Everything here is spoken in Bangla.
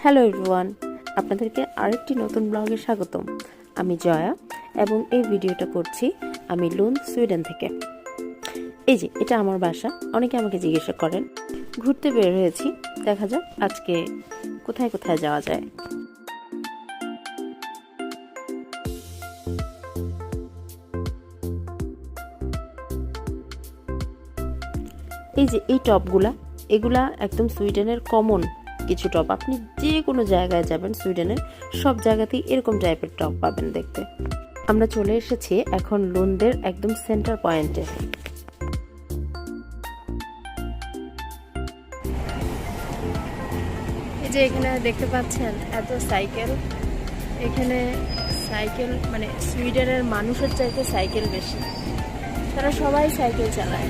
হ্যালো এভরিওয়ান, আপনাদেরকে আরেকটি নতুন ব্লগে স্বাগতম। আমি জয়া এবং এই ভিডিওটা করছি আমি লুন্ড, সুইডেন থেকে। এই যে এটা আমার বাসা। অনেকে আমাকে জিজ্ঞাসা করেন, ঘুরতে বের হয়েছি, দেখা যাক আজকে কোথায় কোথায় যাওয়া যায়। এই যে এই টপগুলা, এগুলা একদম সুইডেনের কমন কিছু টপ। আপনি যে কোনো জায়গায় যাবেন সুইডেনের সব জায়গাতেই এরকম টাইপের টপ পাবেন দেখতে। আমরা চলে এসেছি এখন লুন্ডের একদম সেন্টার পয়েন্টে। এই যে এখানে দেখতে পাচ্ছেন এত সাইকেল। এখানে সাইকেল মানে সুইডেনের মানুষের চাইতে সাইকেল বেশি, তারা সবাই সাইকেল চালায়।